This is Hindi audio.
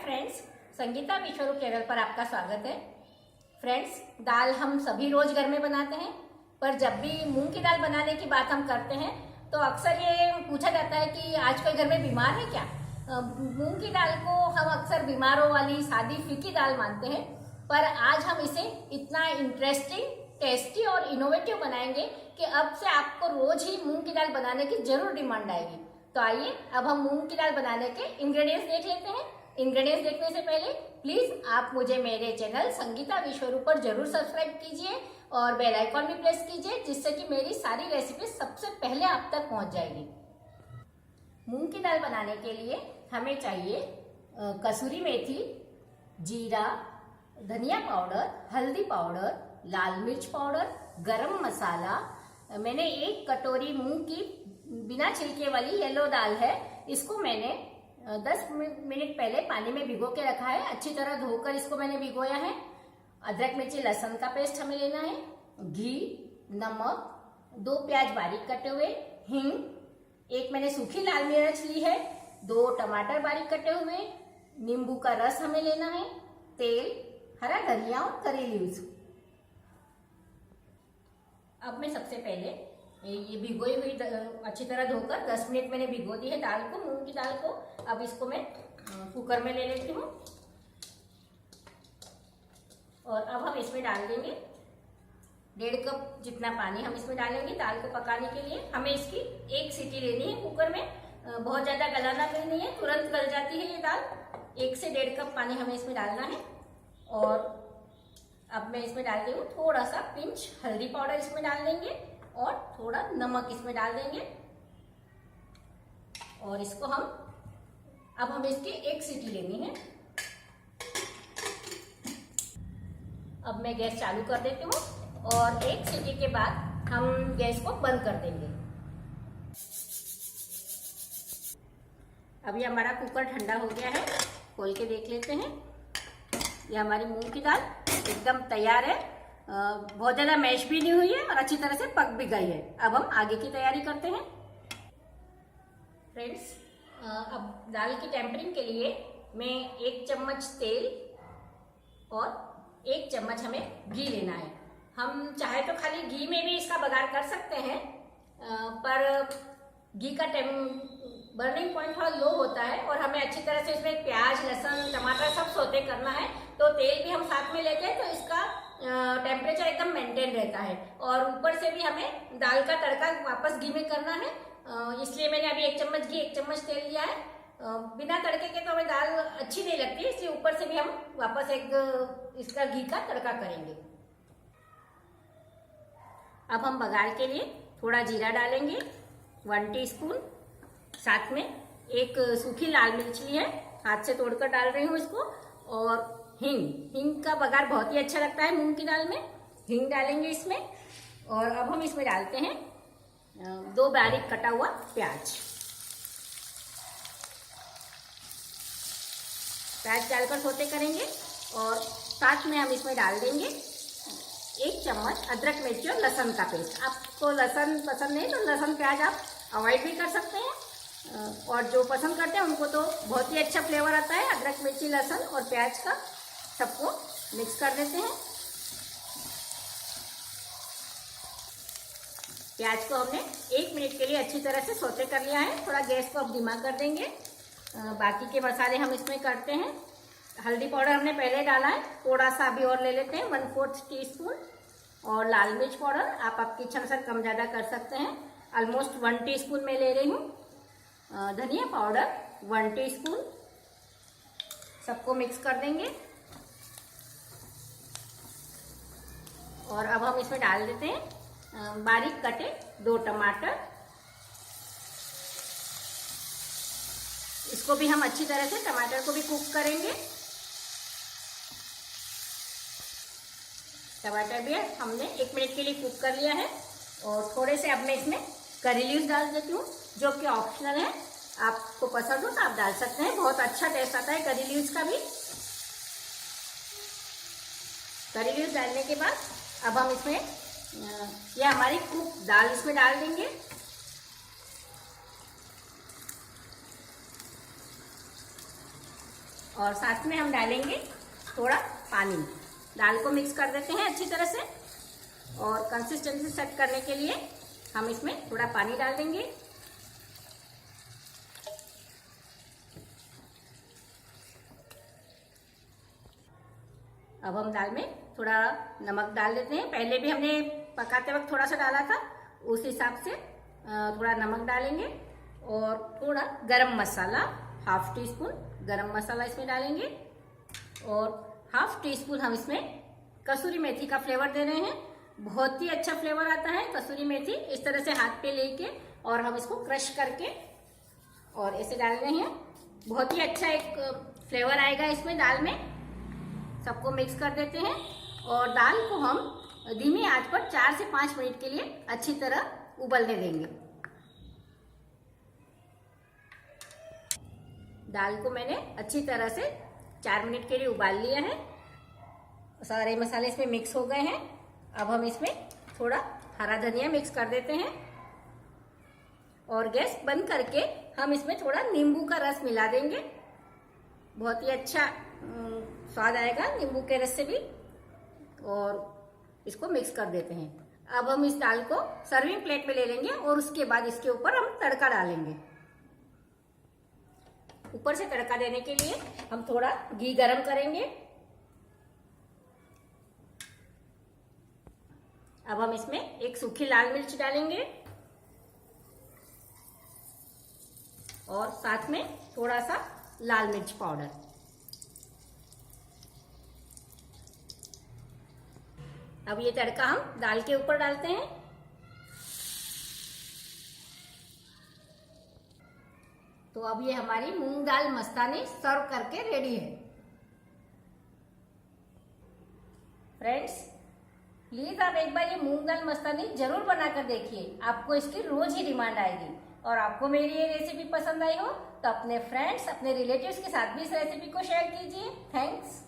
फ्रेंड्स, संगीता विश्वरूप चैनल पर आपका स्वागत है। फ्रेंड्स, दाल हम सभी रोज घर में बनाते हैं, पर जब भी मूंग की दाल बनाने की बात हम करते हैं तो अक्सर ये पूछा जाता है कि आज कोई घर में बीमार है क्या। मूंग की दाल को हम अक्सर बीमारों वाली सादी फीकी दाल मानते हैं, पर आज हम इसे इतना इंटरेस्टिंग, टेस्टी और इनोवेटिव बनाएंगे कि अब से आपको रोज ही मूंग की दाल बनाने की जरूर डिमांड आएगी। तो आइए अब हम मूंग की दाल बनाने के इंग्रेडिएंट्स देख लेते हैं। इंग्रेडिएंट्स देखने से पहले प्लीज आप मुझे मेरे चैनल संगीता विश्वरूप पर जरूर सब्सक्राइब कीजिए और बेल आइकॉन भी प्रेस कीजिए, जिससे कि मेरी सारी रेसिपी सबसे पहले आप तक पहुंच जाएगी। मूंग की दाल बनाने के लिए हमें चाहिए कसूरी मेथी, जीरा, धनिया पाउडर, हल्दी पाउडर, लाल मिर्च पाउडर, गरम मसाला। मैंने 1 कटोरी मूंग की बिना छिलके वाली येलो दाल है, इसको मैंने 10 मिनट पहले पानी में भिगो के रखा है। अच्छी तरह धोकर इसको मैंने भिगोया है। अदरक मिर्ची लहसुन का पेस्ट हमें लेना है, घी, नमक, 2 प्याज बारीक कटे हुए, हींग, 1 मैंने सूखी लाल मिर्च ली है, 2 टमाटर बारीक कटे हुए, नींबू का रस हमें लेना है, तेल, हरा धनिया और करी लीव्स। अब मैं सबसे पहले ये भिगोई हुई अच्छी तरह धोकर 10 मिनट मैंने भिगो दी है दाल को, मूंग की दाल को। अब इसको मैं कुकर में ले लेती हूँ और अब हम इसमें डाल देंगे 1.5 कप जितना पानी हम इसमें डालेंगे दाल को पकाने के लिए। हमें इसकी 1 सीटी लेनी है कुकर में, बहुत ज्यादा गलाना नहीं है, तुरंत गल जाती है ये दाल। 1 से 1.5 कप पानी हमें इसमें डालना है। और अब मैं इसमें डाल रही हूँ थोड़ा सा पिंच हल्दी पाउडर, इसमें डाल देंगे और थोड़ा नमक इसमें डाल देंगे और इसको अब हमें इसकी 1 सीटी लेनी है। अब मैं गैस चालू कर देती हूँ और 1 सीटी के बाद हम गैस को बंद कर देंगे। अभी हमारा कुकर ठंडा हो गया है, खोल के देख लेते हैं। ये हमारी मूंग की दाल एकदम तैयार है, बहुत ज्यादा मैश भी नहीं हुई है और अच्छी तरह से पक भी गई है। अब हम आगे की तैयारी करते हैं। फ्रेंड्स, अब दाल की टेम्परिंग के लिए मैं 1 चम्मच तेल और 1 चम्मच हमें घी लेना है। हम चाहे तो खाली घी में भी इसका बघार कर सकते हैं, पर घी का बर्निंग पॉइंट थोड़ा लो होता है और हमें अच्छी तरह से इसमें प्याज, लहसुन, टमाटर सब सौते करना है, तो तेल भी हम साथ में लेते हैं तो इसका टेम्परेचर एकदम मेंटेन रहता है। और ऊपर से भी हमें दाल का तड़का वापस घी में करना है, इसलिए मैंने अभी 1 चम्मच घी 1 चम्मच तेल लिया है। बिना तड़के के तो हमें दाल अच्छी नहीं लगती, इसलिए ऊपर से भी हम वापस इसका घी का तड़का करेंगे। अब हम बघार के लिए थोड़ा जीरा डालेंगे, 1 टीस्पून, साथ में 1 सूखी लाल मिर्च ली है, हाथ से तोड़कर डाल रही हूँ इसको, और हींग का बघार बहुत ही अच्छा लगता है मूंग की दाल में, हींग डालेंगे इसमें। और अब हम इसमें डालते हैं 2 बारीक कटा हुआ प्याज। प्याज डालकर सौते करेंगे और साथ में हम इसमें डाल देंगे 1 चम्मच अदरक मिर्ची और लहसुन का पेस्ट। आपको लहसुन पसंद नहीं तो लहसुन प्याज आप अवॉइड भी कर सकते हैं, और जो पसंद करते हैं उनको तो बहुत ही अच्छा फ्लेवर आता है अदरक मिर्ची लहसुन और प्याज का। सबको मिक्स कर देते हैं। प्याज को हमने 1 मिनट के लिए अच्छी तरह से सौते कर लिया है। थोड़ा गैस को अब धीमा कर देंगे। बाकी के मसाले हम इसमें करते हैं। हल्दी पाउडर हमने पहले डाला है, थोड़ा सा अभी और ले लेते हैं, 1/4 टीस्पून। और लाल मिर्च पाउडर आप आपकी इच्छा अनुसार कम ज़्यादा कर सकते हैं, ऑलमोस्ट 1 टीस्पून मैं ले रही हूँ। धनिया पाउडर 1 टीस्पून। सबको मिक्स कर देंगे और अब हम इसमें डाल देते हैं बारीक कटे 2 टमाटर। इसको भी हम अच्छी तरह से टमाटर को भी कुक करेंगे। टमाटर भी हमने 1 मिनट के लिए कुक कर लिया है। और थोड़े से अब मैं इसमें करी लीव्स डाल देती हूँ, जो कि ऑप्शनल है, आपको पसंद हो तो आप डाल सकते हैं, बहुत अच्छा टेस्ट आता है करी लीव्स का भी। करी लीव्स डालने के बाद अब हम इसमें ये हमारी कुक दाल इसमें डाल देंगे और साथ में हम डालेंगे थोड़ा पानी। दाल को मिक्स कर देते हैं अच्छी तरह से और कंसिस्टेंसी सेट करने के लिए हम इसमें थोड़ा पानी डाल देंगे। अब हम दाल में थोड़ा नमक डाल देते हैं। पहले भी हमने पकाते वक्त थोड़ा सा डाला था, उस हिसाब से थोड़ा नमक डालेंगे और थोड़ा गरम मसाला, हाफ टी स्पून गरम मसाला इसमें डालेंगे और हाफ टी स्पून हम इसमें कसूरी मेथी का फ्लेवर दे रहे हैं। बहुत ही अच्छा फ्लेवर आता है कसूरी मेथी। इस तरह से हाथ पे लेके और हम इसको क्रश करके और ऐसे डाल रहे हैं। बहुत ही अच्छा एक फ्लेवर आएगा इसमें दाल में। सबको मिक्स कर देते हैं और दाल को हम धीमी आंच पर 4 से 5 मिनट के लिए अच्छी तरह उबलने देंगे। दाल को मैंने अच्छी तरह से 4 मिनट के लिए उबाल लिया है। सारे मसाले इसमें मिक्स हो गए हैं। अब हम इसमें थोड़ा हरा धनिया मिक्स कर देते हैं और गैस बंद करके हम इसमें थोड़ा नींबू का रस मिला देंगे। बहुत ही अच्छा स्वाद आएगा नींबू के रस से भी। और इसको मिक्स कर देते हैं। अब हम इस दाल को सर्विंग प्लेट में ले लेंगे और उसके बाद इसके ऊपर हम तड़का डालेंगे। ऊपर से तड़का देने के लिए हम थोड़ा घी गरम करेंगे। अब हम इसमें एक सूखी लाल मिर्च डालेंगे और साथ में थोड़ा सा लाल मिर्च पाउडर। अब ये तड़का हम दाल के ऊपर डालते हैं। तो अब ये हमारी मूंग दाल मस्तानी सर्व करके रेडी है। फ्रेंड्स, प्लीज आप एक बार ये मूंग दाल मस्तानी जरूर बनाकर देखिए। आपको इसकी रोज ही डिमांड आएगी। और आपको मेरी ये रेसिपी पसंद आई हो तो अपने फ्रेंड्स, अपने रिलेटिव्स के साथ भी इस रेसिपी को शेयर कीजिए। थैंक्स।